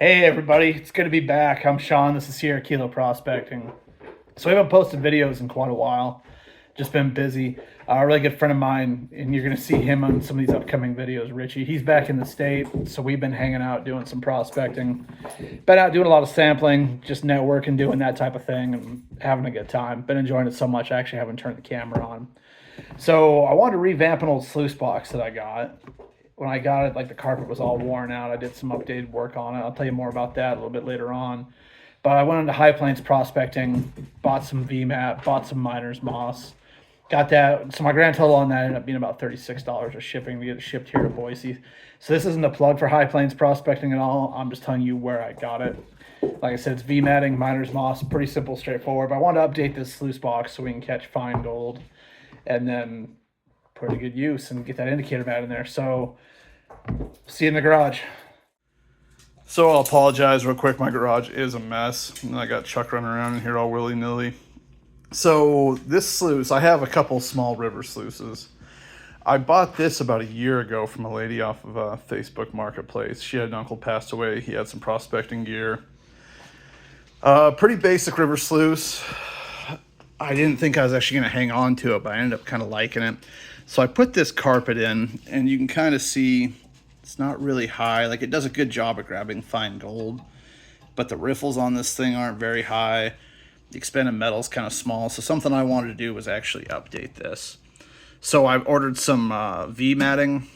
Hey everybody, it's good to be back. I'm Sean. This is here at Kilo Prospecting. So we haven't posted videos in quite a while. Just been busy. A really good friend of mine, and you're going to see him on some of these upcoming videos, Richie. He's back in the state, so we've been hanging out doing some prospecting. Been out doing a lot of sampling, just networking, doing that type of thing, and having a good time. Been enjoying it so much, I actually haven't turned the camera on. So I wanted to revamp an old sluice box that I got. When I got it, like the carpet was all worn out. I did some updated work on it. I'll tell you more about that a little bit later on. But I went into High Plains prospecting, bought some VMAT, bought some miner's moss. Got that. So my grand total on that ended up being about $36 of shipping to get it shipped here to Boise. So this isn't a plug for High Plains prospecting at all. I'm just telling you where I got it. Like I said, it's VMATting, miner's moss, pretty simple, straightforward. But I wanted to update this sluice box so we can catch fine gold and then put it to good use and get that indicator mat in there. So see you in the garage. So I'll apologize real quick. My garage is a mess, and I got Chuck running around in here all willy-nilly. So this sluice, I have a couple small river sluices. I bought this about a year ago from a lady off of Facebook Marketplace. She had an uncle passed away. He had some prospecting gear. Pretty basic river sluice. I didn't think I was actually going to hang on to it, but I ended up kind of liking it. So I put this carpet in, and you can kind of see it's not really high. Like, it does a good job of grabbing fine gold, but the riffles on this thing aren't very high. The expanded metal is kind of small. So something I wanted to do was actually update this. So I've ordered some V matting,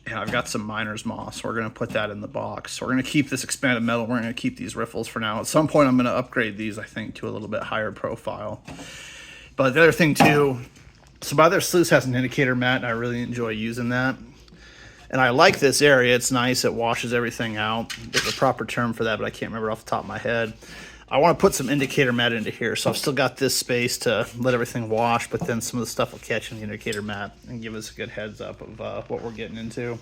and I've got some miner's moss. We're going to put that in the box. We're going to keep this expanded metal. We're going to keep these riffles for now. At some point, I'm going to upgrade these, I think, to a little bit higher profile. But the other thing too, so my other sluice has an indicator mat, and I really enjoy using that. And I like this area. It's nice. It washes everything out. There's a proper term for that, but I can't remember off the top of my head. I want to put some indicator mat into here. So I've still got this space to let everything wash, but then some of the stuff will catch in the indicator mat and give us a good heads up of what we're getting into.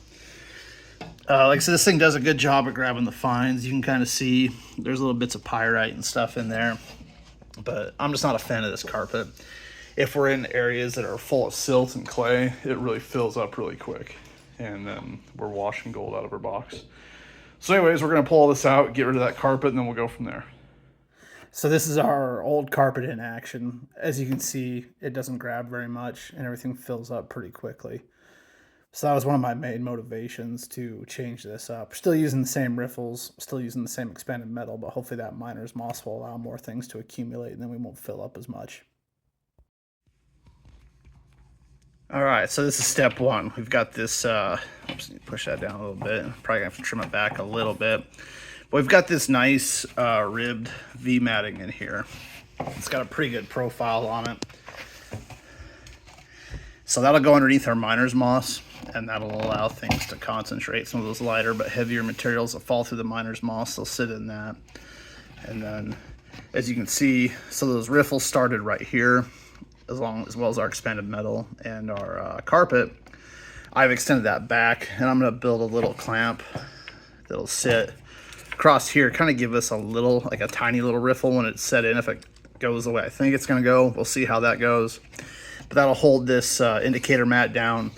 Like I said, this thing does a good job at grabbing the fines. You can kind of see there's little bits of pyrite and stuff in there, but I'm just not a fan of this carpet. If we're in areas that are full of silt and clay, it really fills up really quick, and then we're washing gold out of our box. So anyways, we're going to pull all this out, get rid of that carpet, and then we'll go from there. So this is our old carpet in action. As you can see, it doesn't grab very much and everything fills up pretty quickly. So that was one of my main motivations to change this up. Still using the same riffles, still using the same expanded metal, but hopefully that miner's moss will allow more things to accumulate and then we won't fill up as much. All right, so this is step one. We've got this, oops, push that down a little bit. Probably gonna have to trim it back a little bit. But we've got this nice ribbed V matting in here. It's got a pretty good profile on it. So that'll go underneath our miner's moss, and that'll allow things to concentrate. Some of those lighter but heavier materials that fall through the miner's moss, they'll sit in that. And then, as you can see, some of those riffles started right here, as well as our expanded metal and our carpet. I've extended that back, and I'm going to build a little clamp that'll sit across here, kind of give us a little, like a tiny little riffle when it's set in. If it goes the way I think it's going to go, we'll see how that goes. But that'll hold this indicator mat down.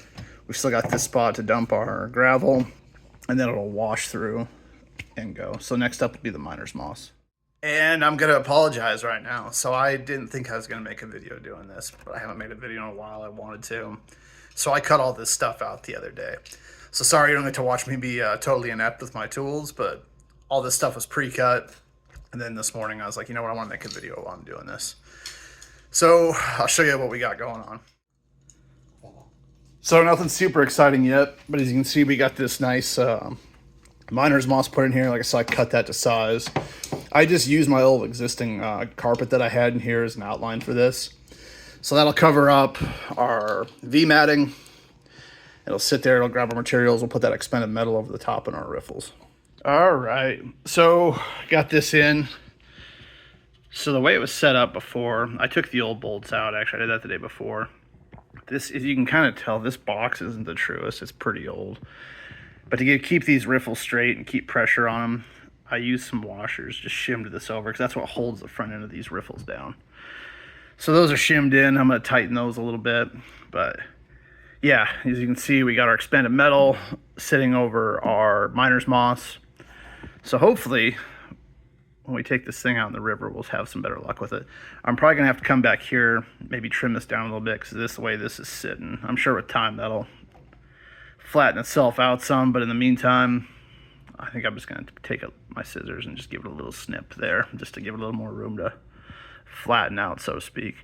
We've still got this spot to dump our gravel, and then it'll wash through and go. So next up will be the miner's moss. And I'm going to apologize right now. So I didn't think I was going to make a video doing this, but I haven't made a video in a while. I wanted to. So I cut all this stuff out the other day. So sorry you don't get to watch me be totally inept with my tools, but all this stuff was pre-cut. And then this morning I was like, you know what, I want to make a video while I'm doing this. So I'll show you what we got going on. So nothing super exciting yet, but as you can see, we got this nice miner's moss put in here. Like I said, I cut that to size. I just used my old existing carpet that I had in here as an outline for this. So that'll cover up our V matting. It'll sit there, it'll grab our materials. We'll put that expanded metal over the top in our riffles. All right, so got this in. So the way it was set up before, I took the old bolts out. Actually, I did that the day before. This, as you can kind of tell, this box isn't the truest. It's pretty old. But to keep these riffles straight and keep pressure on them, I used some washers, just shimmed this over, because that's what holds the front end of these riffles down. So those are shimmed in. I'm going to tighten those a little bit. But yeah, as you can see, we got our expanded metal sitting over our miner's moss. So hopefully when we take this thing out in the river, we'll have some better luck with it. I'm probably gonna have to come back here, maybe trim this down a little bit, because this way this is sitting. I'm sure with time that'll flatten itself out some, but in the meantime, I think I'm just gonna take my scissors and just give it a little snip there, just to give it a little more room to flatten out, so to speak.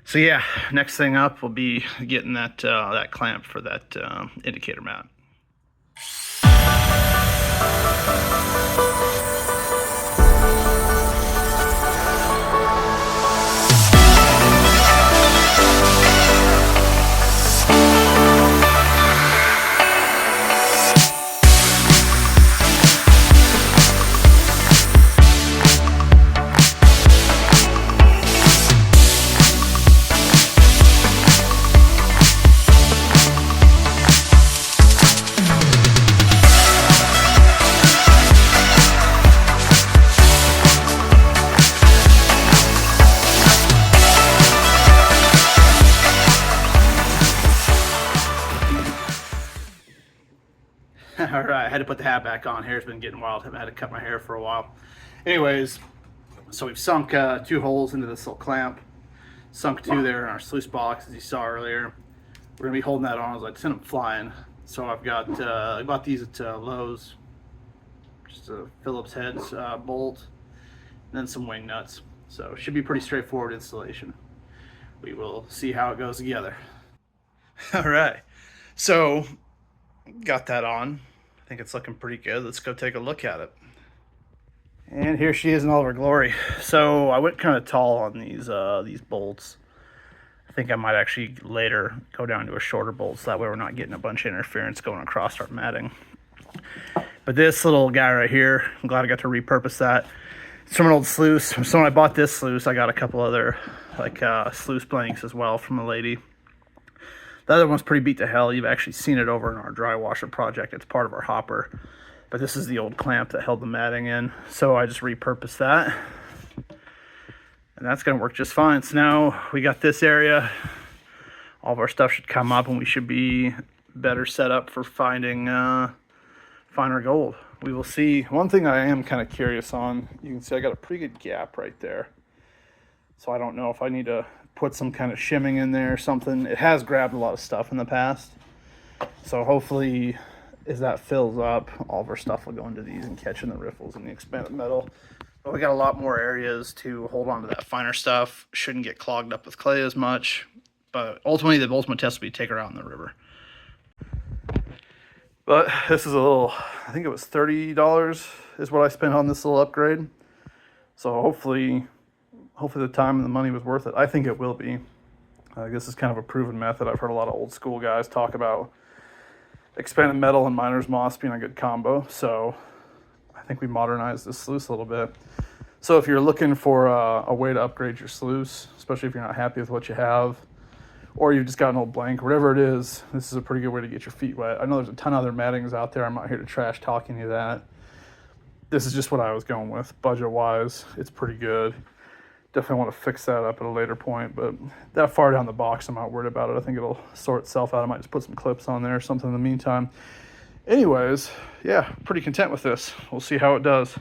So yeah, next thing up will be getting that that clamp for that indicator mat. All right, I had to put the hat back on. Hair's been getting wild. I haven't had to cut my hair for a while. Anyways, so we've sunk 2 holes into this little clamp. Sunk 2 there in our sluice box, as you saw earlier. We're gonna be holding that on as I send them flying. So I've got, I bought these at Lowe's. Just a Phillips heads bolt, and then some wing nuts. So it should be pretty straightforward installation. We will see how it goes together. All right, so got that on. I think it's looking pretty good. Let's go take a look at it. And here she is in all of her glory. So I went kind of tall on these bolts. I think I might actually later go down to a shorter bolt, so that way we're not getting a bunch of interference going across our matting. But this little guy right here, I'm glad I got to repurpose that. It's from an old sluice. So when I bought this sluice, I got a couple other like sluice blanks as well from a lady. The other one's pretty beat to hell. You've actually seen it over in our dry washer project. It's part of our hopper. But this is the old clamp that held the matting in. So I just repurposed that. And that's going to work just fine. So now we got this area. All of our stuff should come up, and we should be better set up for finding finer gold. We will see. One thing I am kind of curious on, you can see I got a pretty good gap right there. So I don't know if I need to put some kind of shimming in there or something. It has grabbed a lot of stuff in the past. So hopefully as that fills up, all of our stuff will go into these and catch in the riffles and the expanded metal. But we got a lot more areas to hold on to that finer stuff. Shouldn't get clogged up with clay as much. But ultimately the ultimate test will be take her out in the river. But this is a little, I think it was $30 is what I spent on this little upgrade. So hopefully the time and the money was worth it. I think it will be. This is kind of a proven method. I've heard a lot of old school guys talk about expanded metal and miner's moss being a good combo. So I think we modernized this sluice a little bit. So if you're looking for a way to upgrade your sluice, especially if you're not happy with what you have, or you've just got an old blank, whatever it is, this is a pretty good way to get your feet wet. I know there's a ton of other mattings out there. I'm not here to trash talk any of that. This is just what I was going with. Budget-wise, it's pretty good. Definitely want to fix that up at a later point, but that far down the box, I'm not worried about it. I think it'll sort itself out. I might just put some clips on there or something in the meantime. Anyways, yeah, pretty content with this. We'll see how it does.